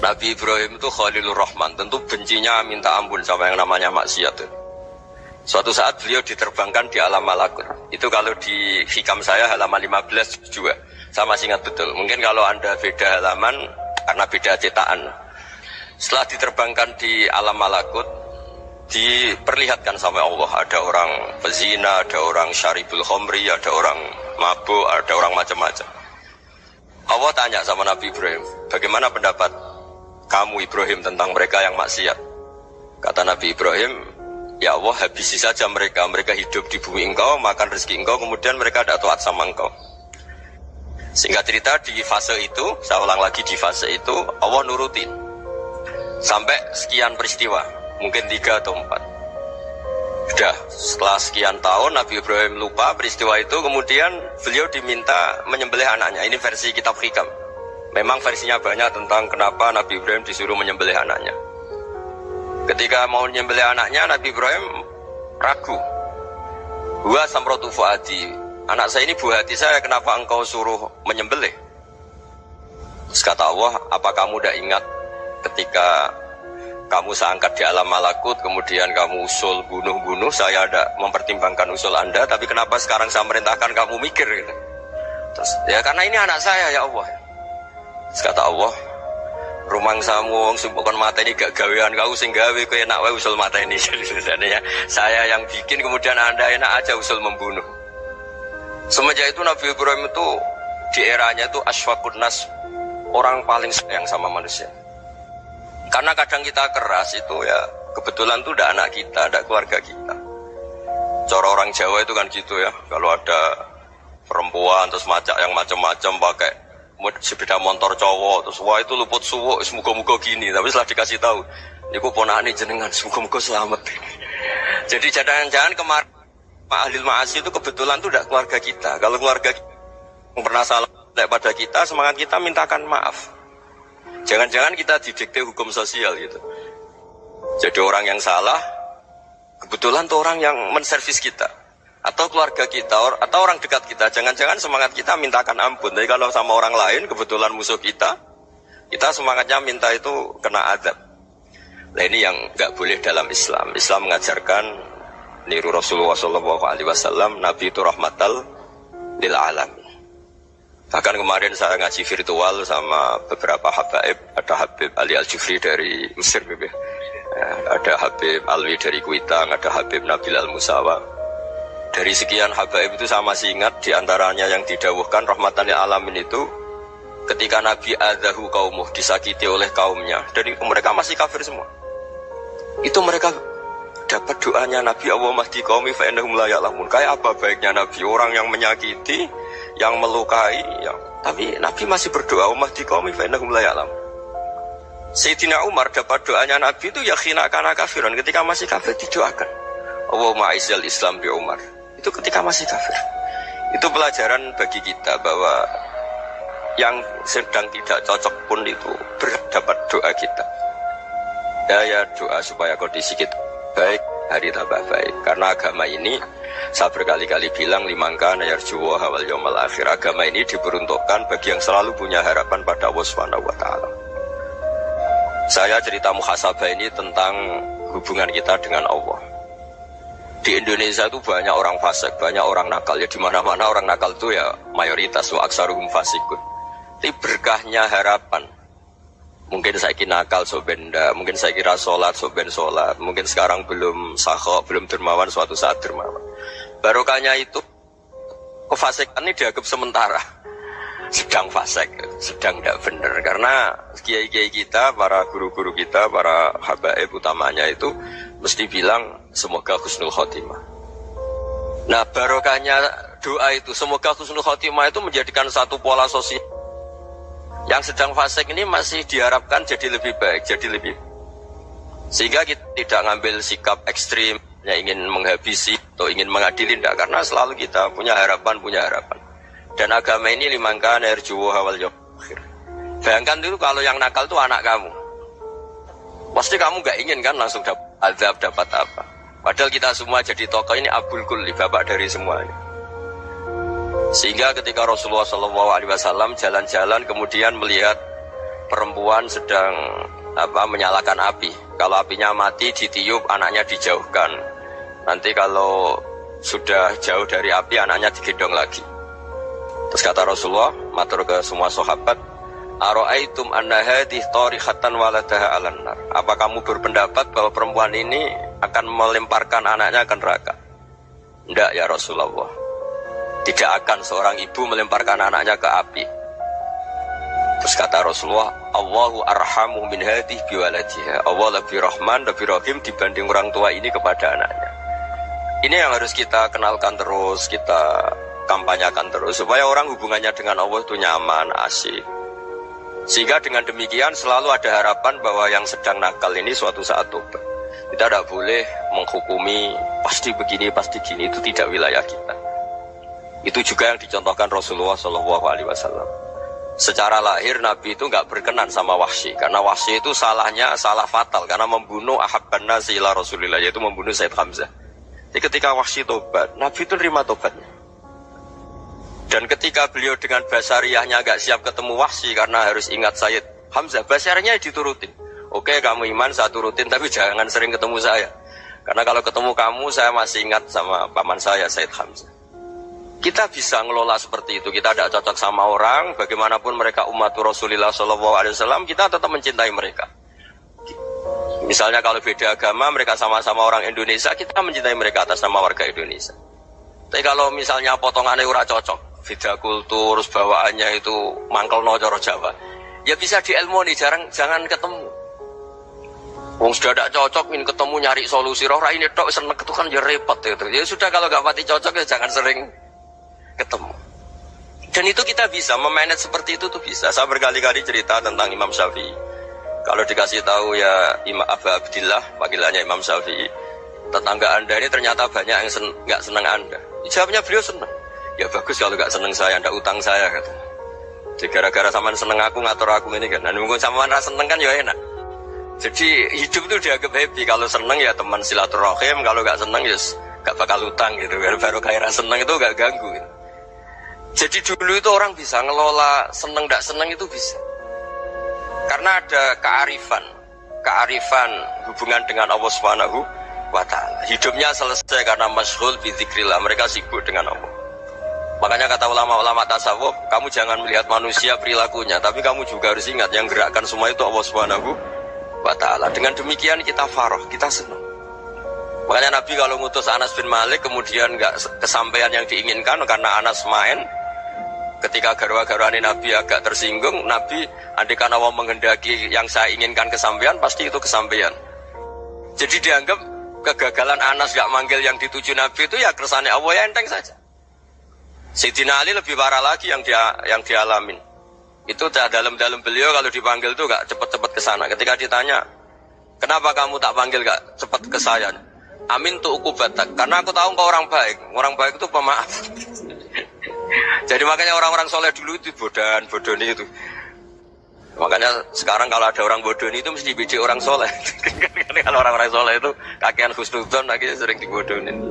Nabi Ibrahim itu Khalilur Rahman, tentu bencinya minta ampun sama yang namanya maksiat. Suatu saat beliau diterbangkan di alam malakut. Itu kalau di hikam saya halaman 15 juga. Saya masih ingat betul. Mungkin kalau Anda beda halaman karena beda cetakan. Setelah diterbangkan di alam malakut, diperlihatkan sama Allah, ada orang pezina, ada orang syaribul khomri, ada orang mabuk, ada orang macam-macam. Allah tanya sama Nabi Ibrahim, bagaimana pendapat kamu Ibrahim tentang mereka yang maksiat? Kata Nabi Ibrahim, ya Allah, habisi saja mereka. Mereka hidup di bumi engkau, makan rezeki engkau, kemudian mereka tidak taat sama engkau. Singkat cerita, di fase itu, saya ulang lagi, di fase itu Allah nurutin sampai sekian peristiwa, mungkin 3 atau 4. Sudah setelah sekian tahun Nabi Ibrahim lupa peristiwa itu, kemudian beliau diminta menyembelih anaknya. Ini versi kitab hikam. Memang versinya banyak tentang kenapa Nabi Ibrahim disuruh menyembelih anaknya. Ketika mau menyembelih anaknya, Nabi Ibrahim ragu. Huwa samratu fuadi, anak saya ini buah hati saya, kenapa engkau suruh menyembelih? Terus kata Allah, apa kamu tidak ingat ketika kamu saya angkat di alam malakut, kemudian kamu usul bunuh-bunuh, saya ada mempertimbangkan usul Anda, tapi kenapa sekarang saya merintahkan kamu mikir gitu? Terus, ya karena ini anak saya ya Allah. Terus kata Allah, rumang samu wong sumpukon mata ini gak gawean kau sing gawe kowe enak wae usul mata ini. Jadi saya yang bikin, kemudian Anda enak aja usul membunuh. Semenjak itu Nabi Ibrahim itu di eranya itu asfaqun nas, orang paling sayang sama manusia. Karena kadang kita keras itu ya kebetulan tuh udah anak kita, ada keluarga kita. Cara orang Jawa itu kan gitu ya, kalau ada perempuan terus macak yang macam-macam pakai sepeda motor cowok, terus wah itu luput suwuk, semoga-moga gini. Tapi setelah dikasih tahu, niku ponakane jenengan, semoga-moga selamat. Jadi jangan-jangan kemarin Ahlil Ma'asi itu kebetulan tuh udah keluarga kita. Kalau keluarga kita yang pernah salah pada kita, semangat kita mintakan maaf. Jangan-jangan kita didikte hukum sosial gitu. Jadi orang yang salah, kebetulan tuh orang yang menservis kita, atau keluarga kita, atau orang dekat kita. Jangan-jangan semangat kita mintakan ampun. Tapi kalau sama orang lain, kebetulan musuh kita semangatnya minta itu kena adab. Nah ini yang nggak boleh dalam Islam. Islam mengajarkan niru Rasulullah SAW, Nabi itu rahmatal lil alamin. Bahkan kemarin saya ngaji virtual sama beberapa habaib. Ada Habib Ali Al-Jufri dari Mesir, ada Habib Alwi dari Kuitang, ada Habib Nabil Al-Musawa. Dari sekian habaib itu saya masih ingat diantaranya yang didawuhkan rahmatan lil alamin itu ketika Nabi adzahu qaumuh, disakiti oleh kaumnya, dan mereka masih kafir semua. Itu mereka dapat doanya Nabi, Allah mahdi qaumi fa innahum la ya'lamun. Kayak apa baiknya Nabi, orang yang menyakiti, yang melukai, tapi Nabi masih berdoa, Allah mahdi qaumi fa innahum la ya'lamun. Sayyidina Umar dapat doanya Nabi itu yakhina kana kafiran, ketika masih kafir didoakan, Allahumma aizzal Islam bi Umar. Itu ketika masih kafir. Itu pelajaran bagi kita bahwa yang sedang tidak cocok pun itu berdapat doa kita. Ya doa supaya kondisi kita baik, hari tambah baik. Karena agama ini, saya berkali-kali bilang, limangkan yarjuwa wal yawmal akhir. Agama ini diperuntukkan bagi yang selalu punya harapan pada Allah Subhanahu wa Ta'ala. Saya cerita muhasabah ini tentang hubungan kita dengan Allah. Di Indonesia itu banyak orang fasik, banyak orang nakal. Ya di mana-mana orang nakal itu ya mayoritas, wa aksaruhum fasikun. Tapi berkahnya harapan. Mungkin saya kira nakal sobenda, mungkin saya kira sholat soben sholat, mungkin sekarang belum sakho, belum dermawan, suatu saat dermawan. Barokahnya itu kefasikan ini dianggap sementara, sedang fasik, sedang tidak benar. Karena kiai-kiai kita, para guru-guru kita, para habaib utamanya itu mesti bilang semoga husnul khotimah. Nah barokahnya doa itu, semoga husnul khotimah itu menjadikan satu pola sosial. Yang sedang fasik ini masih diharapkan jadi lebih baik, jadi lebih. Sehingga kita tidak ngambil sikap ekstrim, yang ingin menghabisi atau ingin mengadili, tidak. Karena selalu kita punya harapan. Dan agama ini limangkan yarjuwa wal yawmal akhir. Bayangkan itu kalau yang nakal itu anak kamu. Pasti kamu gak ingin kan langsung dapat azab, dapat apa. Padahal kita semua jadi tokoh ini abul kulli, bapak dari semuanya. Sehingga ketika Rasulullah SAW jalan-jalan kemudian melihat perempuan sedang menyalakan api. Kalau apinya mati ditiup, anaknya dijauhkan. Nanti kalau sudah jauh dari api, anaknya digendong lagi. Terus kata Rasulullah, matur ke semua sahabat, Aro'aitum anna hadih tarihatan waladaha alan nar. Apa kamu berpendapat bahwa perempuan ini akan melemparkan anaknya ke neraka? Tidak ya Rasulullah. Tidak akan seorang ibu melemparkan anaknya ke api. Terus kata Rasulullah, Allahu arhamu min hadih biwaladiha. Allah lebih rahman, lebih rahim dibanding orang tua ini kepada anaknya. Ini yang harus kita kenalkan terus, kita kampanyakan terus, supaya orang hubungannya dengan Allah itu nyaman, asik. Sehingga dengan demikian selalu ada harapan bahwa yang sedang nakal ini suatu saat tobat. Kita tidak boleh menghukumi pasti begini, pasti gini, itu tidak wilayah kita. Itu juga yang dicontohkan Rasulullah SAW. Secara lahir Nabi itu nggak berkenan sama Wahsy, karena Wahsy itu salahnya salah fatal, karena membunuh ahabban nasi ila Rasulillah, yaitu membunuh Sayyid Hamzah. Jadi ketika Wahsy tobat, Nabi itu nerima tobatnya. Dan ketika beliau dengan basariyahnya nggak siap ketemu Wahsy karena harus ingat Sayyid Hamzah, basariyahnya diturutin. Oke, kamu iman, saya turutin, tapi jangan sering ketemu saya. Karena kalau ketemu kamu, saya masih ingat sama paman saya, Sayyid Hamzah. Kita bisa ngelola seperti itu. Kita tidak cocok sama orang, bagaimanapun mereka umatur Rasulullah SAW, kita tetap mencintai mereka. Misalnya kalau beda agama, mereka sama-sama orang Indonesia, kita mencintai mereka atas nama warga Indonesia. Tapi kalau misalnya potongannya ora cocok, beda kultur, bawaannya itu mangkel no coro Jawa, ya bisa diilmoni, jangan ketemu. Wong sudah tidak cocok, ingin ketemu nyari solusi. Roh ini tok seneng itu kan ya repot gitu. Ya sudah, kalau gak pati cocok ya jangan sering ketemu. Dan itu kita bisa memanage seperti itu tuh bisa. Saya berkali-kali cerita tentang Imam Syafi'i. Kalau dikasih tahu ya Imam Abu Abdillah, panggilannya Imam Syafi'i, tetangga anda ini ternyata banyak yang nggak senang anda. Jawabnya beliau senang. Ya bagus kalau nggak senang saya, anda utang saya kata. Jadi gara-gara saman seneng aku ngatur aku ini kan. Dan mungkin saman rasa seneng kan ya enak. Jadi hidup itu dianggap happy. Kalau seneng ya teman silaturahim, kalau nggak seneng ya nggak bakal utang gitu. Baru kayak seneng itu nggak ganggu. Gitu. Jadi dulu itu orang bisa ngelola seneng nggak seneng itu bisa. Karena ada kearifan hubungan dengan Allah Subhanahu wa Ta'ala. Hidupnya selesai karena masyghul bi dzikrillah, mereka sibuk dengan Allah. Makanya kata ulama-ulama tasawuf, kamu jangan melihat manusia perilakunya, tapi kamu juga harus ingat yang gerakkan semua itu Allah Subhanahu wa Ta'ala. Dengan demikian kita farah, kita senang. Makanya Nabi kalau ngutus Anas bin Malik kemudian nggak kesampaian yang diinginkan karena Anas main, ketika garwa-garwani Nabi agak tersinggung, Nabi andaikan Allah menghendaki yang saya inginkan kesampaian, pasti itu kesampaian. Jadi dianggap kegagalan Anas gak manggil yang dituju Nabi itu ya kersane Allah, ya enteng saja. Sayyidina Ali lebih parah lagi yang dialamin. Itu dalam beliau kalau dipanggil itu gak cepat-cepat ke sana. Ketika ditanya, kenapa kamu tak panggil gak cepat ke saya? Amin tu ukubatak, karena aku tahu engkau orang baik. Orang baik itu pemaaf. Jadi makanya orang-orang soleh dulu itu bodoni itu. Makanya sekarang kalau ada orang bodoni itu mesti bidik orang soleh. Kalau orang-orang soleh itu kakean husnudzon, akhirnya sering dibodonin.